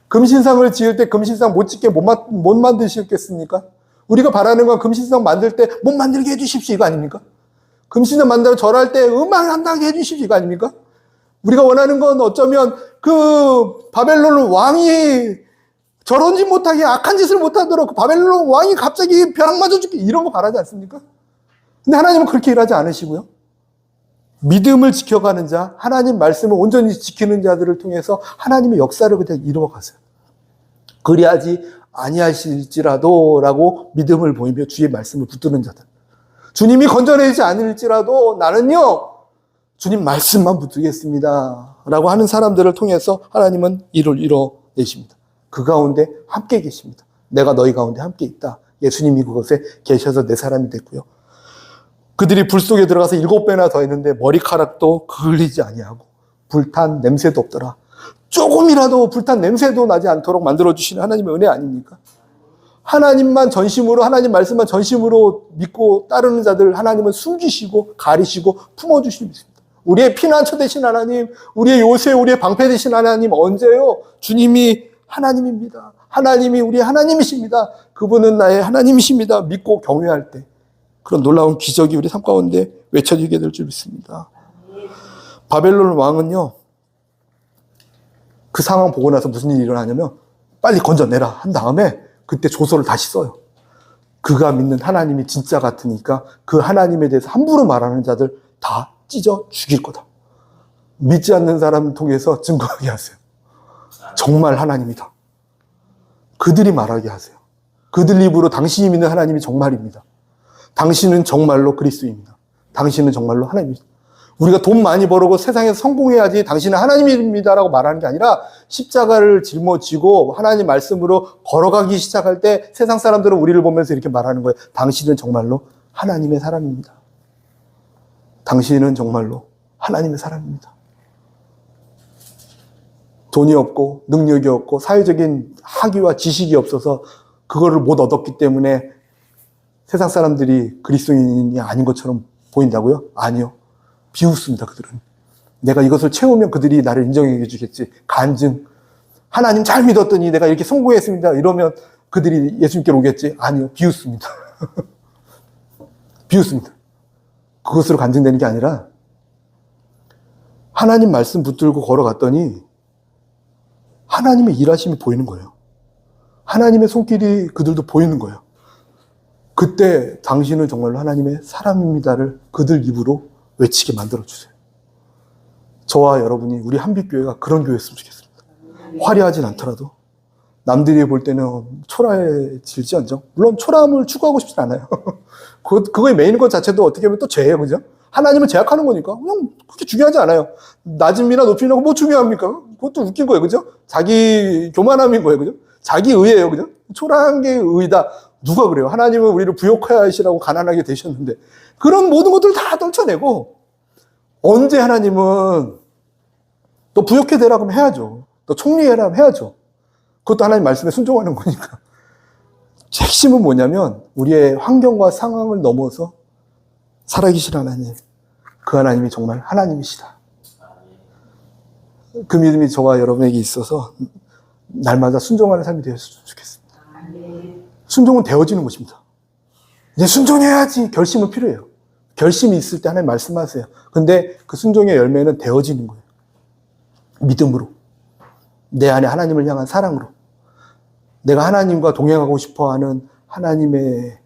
금신상을 지을 때 금신상 못 짓게 못 만드시겠습니까? 우리가 바라는 건 금신상 만들 때 못 만들게 해주십시오 이거 아닙니까? 금신상 만들어 절할 때 음악 안 나게 해주십시오 이거 아닙니까? 우리가 원하는 건 어쩌면 그 바벨론 왕이 저런지 못하게 악한 짓을 못하도록 그 바벨론 왕이 갑자기 벼락 맞아 죽게 이런 거 바라지 않습니까? 근데 하나님은 그렇게 일하지 않으시고요. 믿음을 지켜가는 자, 하나님 말씀을 온전히 지키는 자들을 통해서 하나님의 역사를 그냥 이루어 가세요. 그리하지 아니하실지라도 라고 믿음을 보이며 주의 말씀을 붙드는 자들. 주님이 건져내지 않을지라도 나는요, 주님 말씀만 붙들겠습니다. 라고 하는 사람들을 통해서 하나님은 일을 이뤄내십니다. 그 가운데 함께 계십니다. 내가 너희 가운데 함께 있다. 예수님이 그곳에 계셔서 내 사람이 됐고요. 그들이 불 속에 들어가서 7배나 더 했는데 머리카락도 그을리지 아니하고 불탄 냄새도 없더라. 조금이라도 불탄 냄새도 나지 않도록 만들어주시는 하나님의 은혜 아닙니까? 하나님만 전심으로 하나님 말씀만 전심으로 믿고 따르는 자들 하나님은 숨기시고 가리시고 품어주시는 분입니다. 우리의 피난처 되신 하나님, 우리의 요새, 우리의 방패 되신 하나님 언제요? 주님이 하나님입니다. 하나님이 우리의 하나님이십니다. 그분은 나의 하나님이십니다. 믿고 경외할 때 그런 놀라운 기적이 우리 삶 가운데 외쳐지게 될 줄 믿습니다. 바벨론 왕은요, 그 상황 보고 나서 무슨 일이 일어나냐면 빨리 건져내라 한 다음에 그때 조서를 다시 써요. 그가 믿는 하나님이 진짜 같으니까 그 하나님에 대해서 함부로 말하는 자들 다 찢어 죽일 거다. 믿지 않는 사람을 통해서 증거하게 하세요. 정말 하나님이다. 그들이 말하게 하세요. 그들 입으로 당신이 믿는 하나님이 정말입니다. 당신은 정말로 그리스도입니다. 당신은 정말로 하나님입니다. 우리가 돈 많이 벌고 세상에서 성공해야지 당신은 하나님입니다라고 말하는 게 아니라 십자가를 짊어지고 하나님 말씀으로 걸어가기 시작할 때 세상 사람들은 우리를 보면서 이렇게 말하는 거예요. 당신은 정말로 하나님의 사람입니다. 당신은 정말로 하나님의 사람입니다. 돈이 없고 능력이 없고 사회적인 학위와 지식이 없어서 그거를 못 얻었기 때문에 세상 사람들이 그리스도인이 아닌 것처럼 보인다고요? 아니요. 비웃습니다, 그들은. 내가 이것을 채우면 그들이 나를 인정해 주겠지. 간증. 하나님 잘 믿었더니 내가 이렇게 성공했습니다. 이러면 그들이 예수님께로 오겠지. 아니요. 비웃습니다. 비웃습니다. 그것으로 간증되는 게 아니라 하나님 말씀 붙들고 걸어갔더니 하나님의 일하심이 보이는 거예요. 하나님의 손길이 그들도 보이는 거예요. 그때 당신은 정말로 하나님의 사람입니다를 그들 입으로 외치게 만들어주세요. 저와 여러분이 우리 한빛교회가 그런 교회였으면 좋겠습니다. 화려하진 않더라도 남들이 볼 때는 초라해질지언정 물론 초라함을 추구하고 싶진 않아요. 그거에 매이는 것 자체도 어떻게 보면 또 죄예요. 그죠? 하나님을 제약하는 거니까 그냥 그렇게 중요하지 않아요. 낮음이나 높이나 뭐 중요합니까? 그것도 웃긴 거예요. 그죠? 자기 교만함인 거예요. 그죠? 자기 의예요. 그죠? 초라한 게 의다. 누가 그래요? 하나님은 우리를 부욕하시라고 가난하게 되셨는데 그런 모든 것들을 다 떨쳐내고 언제 하나님은 또 부욕해 되라고 하면 해야죠. 또 총리해라 하면 해야죠. 그것도 하나님 말씀에 순종하는 거니까. 핵심은 뭐냐면 우리의 환경과 상황을 넘어서 살아계신 하나님, 그 하나님이 정말 하나님이시다. 그 믿음이 저와 여러분에게 있어서 날마다 순종하는 삶이 되었으면 좋겠습니다. 순종은 되어지는 것입니다. 이제 순종해야지 결심은 필요해요. 결심이 있을 때 하나님 말씀하세요. 근데 그 순종의 열매는 되어지는 거예요. 믿음으로. 내 안에 하나님을 향한 사랑으로. 내가 하나님과 동행하고 싶어하는 하나님에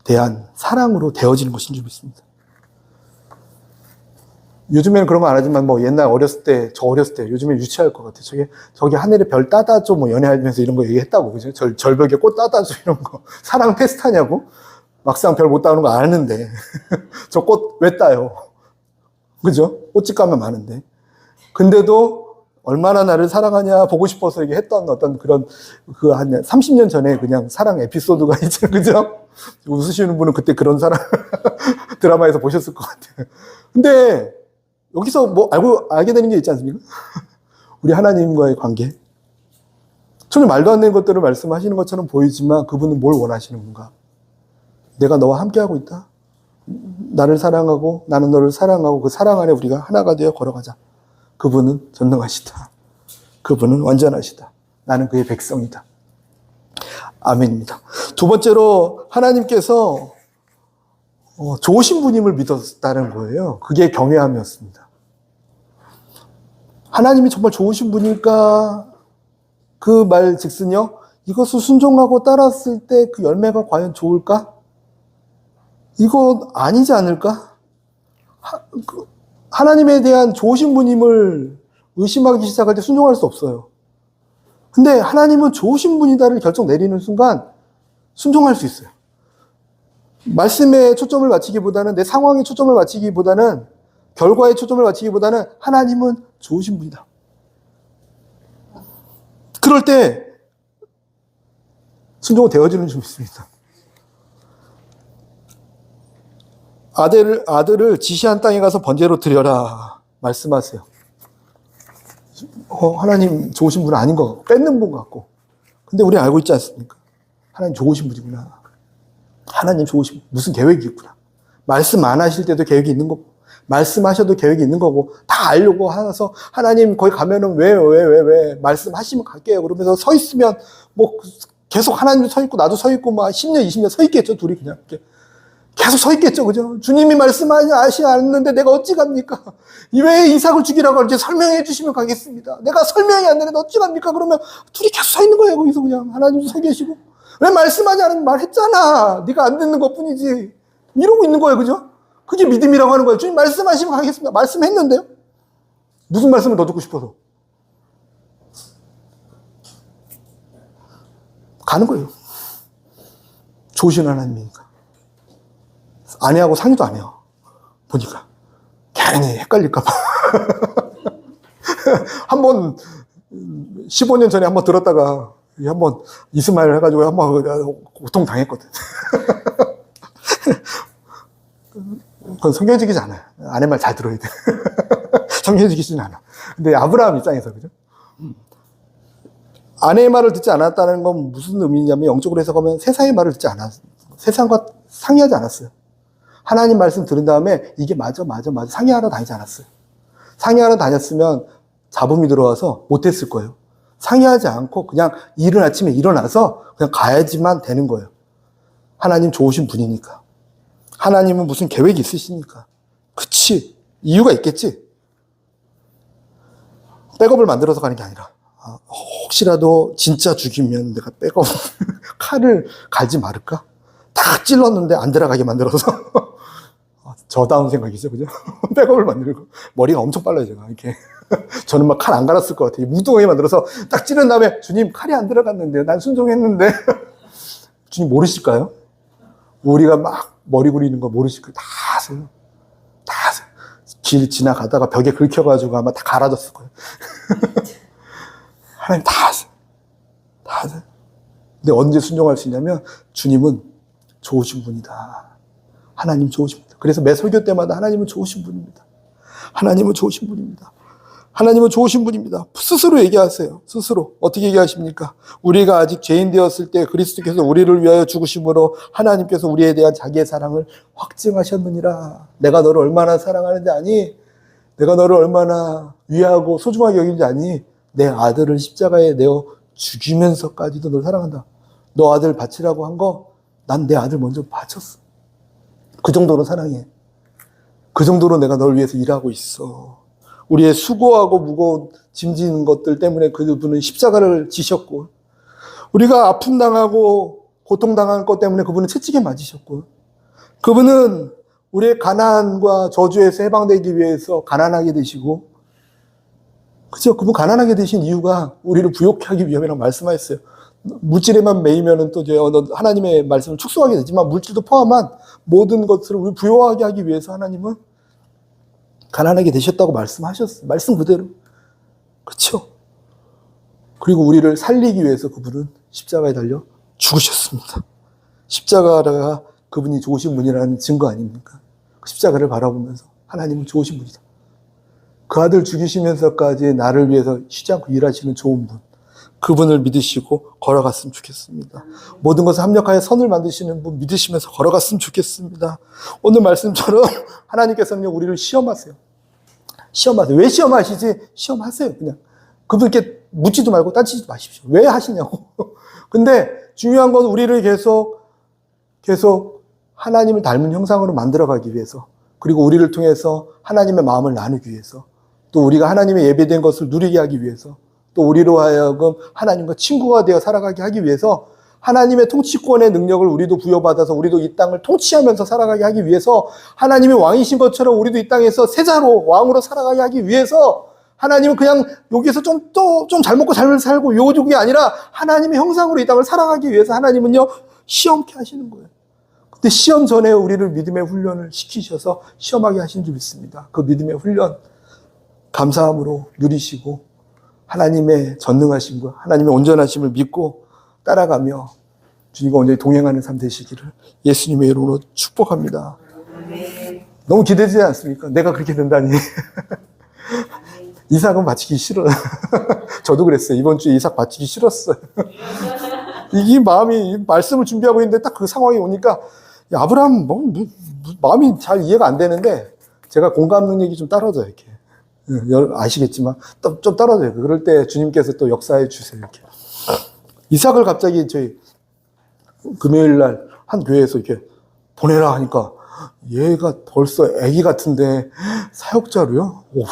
대한 사랑으로 되어지는 것인 줄 믿습니다. 요즘에는 그런 거 안 하지만 뭐 옛날 어렸을 때, 저 어렸을 때 요즘에 유치할 것 같아요. 저기 하늘에 별 따다줘 뭐 연애하면서 이런 거 얘기했다고. 그죠? 절벽에 꽃 따다줘 이런 거. 사랑 테스트하냐고? 막상 별 못 따는 거 아는데. 저 꽃 왜 따요? 그죠? 꽃집 가면 많은데. 근데도 얼마나 나를 사랑하냐 보고 싶어서 이게 했던 어떤 그런 그 한 30년 전에 그냥 사랑 에피소드가 있죠. 그죠? 웃으시는 분은 그때 그런 사랑 드라마에서 보셨을 것 같아요. 근데 여기서 뭐 알게 되는 게 있지 않습니까? 우리 하나님과의 관계. 전혀 말도 안 되는 것들을 말씀하시는 것처럼 보이지만 그분은 뭘 원하시는 건가? 내가 너와 함께하고 있다. 나를 사랑하고 나는 너를 사랑하고 그 사랑 안에 우리가 하나가 되어 걸어가자. 그분은 전능하시다. 그분은 완전하시다. 나는 그의 백성이다. 아멘입니다. 두 번째로 하나님께서 좋으신 분임을 믿었다는 거예요. 그게 경외함이었습니다. 하나님이 정말 좋으신 분일까? 그 말 즉슨요. 이것을 순종하고 따랐을 때 그 열매가 과연 좋을까? 이거 아니지 않을까? 하나님에 대한 좋으신 분임을 의심하기 시작할 때 순종할 수 없어요. 근데 하나님은 좋으신 분이다를 결정 내리는 순간 순종할 수 있어요. 말씀에 초점을 맞추기보다는 내 상황에 초점을 맞추기보다는 결과에 초점을 맞추기보다는 하나님은 좋으신 분이다. 그럴 때 순종은 되어지는 줄 믿습니다. 아들을 지시한 땅에 가서 번제로 드려라 말씀하세요. 하나님 좋으신 분은 아닌 것 같고 뺏는 분 같고 근데 우리 알고 있지 않습니까? 하나님 좋으신 분이구나. 하나님 좋으신 분 무슨 계획이 있구나. 말씀 안 하실 때도 계획이 있는 거고 말씀하셔도 계획이 있는 거고 다 알려고 하서 하나님 거기 가면은 왜 말씀하시면 갈게요 그러면서 서 있으면 뭐 계속 하나님도 서 있고 나도 서 있고 막 10년 20년 서 있겠죠. 둘이 그냥 이렇게 계속 서 있겠죠. 그죠? 주님이 말씀하시 않는데 내가 어찌 갑니까? 왜 이삭을 죽이라고 하는지 설명해 주시면 가겠습니다. 내가 설명이 안 되는데 어찌 갑니까? 그러면 둘이 계속 서 있는 거예요. 거기서 그냥 하나님도 서 계시고 왜 말씀하지 않으면 말했잖아. 네가 안 듣는 것뿐이지. 이러고 있는 거예요. 그죠? 그게 믿음이라고 하는 거예요. 주님 말씀하시면 가겠습니다. 말씀했는데요. 무슨 말씀을 더 듣고 싶어서 가는 거예요. 좋으신 하나님이니까. 아내하고 상의도 안 해요. 보니까. 괜히 헷갈릴까봐. 한번 15년 전에 한번 들었다가 한번 이스마엘 해가지고 한번 고통 당했거든. 그건 성경적이지 않아요. 아내 말 잘 들어야 돼. 성경적이지는 않아. 근데 아브라함 입장에서 그죠? 아내의 말을 듣지 않았다는 건 무슨 의미냐면 영적으로 해석하면 세상의 말을 듣지 않았어요. 세상과 상의하지 않았어요. 하나님 말씀 들은 다음에 이게 맞아 상의하러 다니지 않았어요. 상의하러 다녔으면 잡음이 들어와서 못했을 거예요. 상의하지 않고 그냥 이른 아침에 일어나서 그냥 가야지만 되는 거예요. 하나님 좋으신 분이니까. 하나님은 무슨 계획이 있으시니까. 그치. 이유가 있겠지. 백업을 만들어서 가는 게 아니라 혹시라도 진짜 죽이면 내가 백업 칼을 갈지 말을까? 딱 찔렀는데 안 들어가게 만들어서 저다운 생각이죠, 그죠? 백업을 만들고 머리가 엄청 빨라요, 제가 이렇게. 저는 막 칼 안 갈았을 것 같아요. 무등하게 만들어서 딱 찌른 다음에 주님 칼이 안 들어갔는데 난 순종했는데 주님 모르실까요? 우리가 막 머리 굴리는 거 모르실까요? 다 아세요. 다 아세요. 길 지나가다가 벽에 긁혀가지고 아마 다 갈아졌을 거예요. 하나님 다 아세요. 다 아세요. 근데 언제 순종할 수 있냐면 주님은 좋으신 분이다. 하나님 좋으신 분이다. 그래서 매 설교 때마다 하나님은 좋으신 분입니다. 하나님은 좋으신 분입니다. 하나님은 좋으신 분입니다. 스스로 얘기하세요. 스스로. 어떻게 얘기하십니까? 우리가 아직 죄인 되었을 때 그리스도께서 우리를 위하여 죽으심으로 하나님께서 우리에 대한 자기의 사랑을 확증하셨느니라. 내가 너를 얼마나 사랑하는지 아니? 내가 너를 얼마나 위하고 소중하게 여기는지 아니? 내 아들을 십자가에 내어 죽이면서까지도 너를 사랑한다. 너 아들 바치라고 한 거 난 내 아들 먼저 바쳤어. 그 정도로 사랑해. 그 정도로 내가 널 위해서 일하고 있어. 우리의 수고하고 무거운 짐지는 것들 때문에 그분은 십자가를 지셨고, 우리가 아픔 당하고 고통 당한 것 때문에 그분은 채찍에 맞으셨고, 그분은 우리의 가난과 저주에서 해방되기 위해서 가난하게 되시고, 그죠? 그분 가난하게 되신 이유가 우리를 부욕해 하기 위함이라고 말씀하셨어요. 물질에만 매이면은 또 이제 하나님의 말씀을 축소하게 되지만 물질도 포함한 모든 것을 우리 부요하게 하기 위해서 하나님은 가난하게 되셨다고 말씀하셨어요. 말씀 그대로. 그렇죠? 그리고 우리를 살리기 위해서 그분은 십자가에 달려 죽으셨습니다. 십자가가 그분이 좋으신 분이라는 증거 아닙니까? 십자가를 바라보면서 하나님은 좋으신 분이다. 그 아들 죽이시면서까지 나를 위해서 쉬지 않고 일하시는 좋은 분, 그분을 믿으시고 걸어갔으면 좋겠습니다. 모든 것을 합력하여 선을 만드시는 분 믿으시면서 걸어갔으면 좋겠습니다. 오늘 말씀처럼 하나님께서는 우리를 시험하세요. 시험하세요. 왜 시험하시지? 시험하세요. 그냥 그분께 묻지도 말고 따지지 마십시오. 왜 하시냐고. 근데 중요한 건 우리를 계속 하나님을 닮은 형상으로 만들어가기 위해서, 그리고 우리를 통해서 하나님의 마음을 나누기 위해서, 또 우리가 하나님의 예배된 것을 누리게 하기 위해서, 또 우리로 하여금 하나님과 친구가 되어 살아가게 하기 위해서 하나님의 통치권의 능력을 우리도 부여받아서 우리도 이 땅을 통치하면서 살아가게 하기 위해서, 하나님이 왕이신 것처럼 우리도 이 땅에서 세자로 왕으로 살아가게 하기 위해서, 하나님은 그냥 여기서 좀 잘 먹고 잘 살고 요족이 아니라 하나님의 형상으로 이 땅을 살아가기 위해서 하나님은요 시험케 하시는 거예요. 근데 시험 전에 우리를 믿음의 훈련을 시키셔서 시험하게 하신 줄 믿습니다. 그 믿음의 훈련 감사함으로 누리시고 하나님의 전능하심과 하나님의 온전하심을 믿고 따라가며 주님과 온전히 동행하는 삶 되시기를 예수님의 이름으로 축복합니다. 너무 기대되지 않습니까? 내가 그렇게 된다니. 이삭은 바치기 싫어요. 저도 그랬어요. 이번 주에 이삭 바치기 싫었어요. 이 마음이, 말씀을 준비하고 있는데 딱 그 상황이 오니까, 야, 아브라함, 마음이 잘 이해가 안 되는데, 제가 공감 능력이 좀 떨어져요, 이렇게. 아시겠지만, 좀 떨어져요. 그럴 때 주님께서 또 역사해 주세요, 이렇게. 이삭을 갑자기 저희 금요일 날 한 교회에서 이렇게 보내라 하니까, 얘가 벌써 애기 같은데 사역자로요? 오.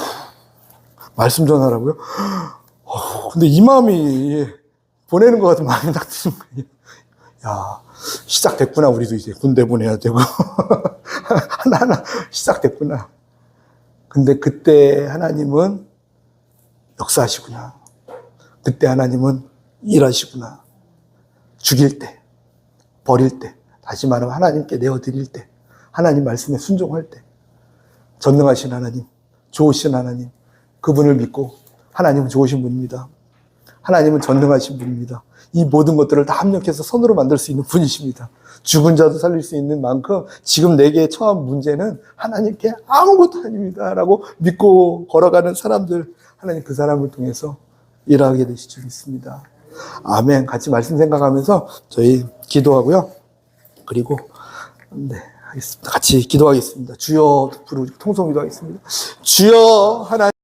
말씀 전하라고요? 근데 이 마음이 보내는 것 같은 마음이 딱 드는 거예요. 야, 시작됐구나. 우리도 이제 군대 보내야 되고. 하나하나 시작됐구나. 근데 그때 하나님은 역사하시구나. 그때 하나님은 일하시구나. 죽일 때, 버릴 때, 다시 말하면 하나님께 내어드릴 때, 하나님 말씀에 순종할 때, 전능하신 하나님, 좋으신 하나님, 그분을 믿고, 하나님은 좋으신 분입니다. 하나님은 전능하신 분입니다. 이 모든 것들을 다 합력해서 선으로 만들 수 있는 분이십니다. 죽은 자도 살릴 수 있는 만큼 지금 내게 처한 문제는 하나님께 아무것도 아닙니다. 라고 믿고 걸어가는 사람들, 하나님 그 사람을 통해서 일하게 되실 줄 믿습니다. 아멘. 같이 말씀 생각하면서 저희 기도하고요. 그리고, 네. 하겠습니다. 같이 기도하겠습니다. 주여 부르고 통성기도 하겠습니다. 주여 하나님.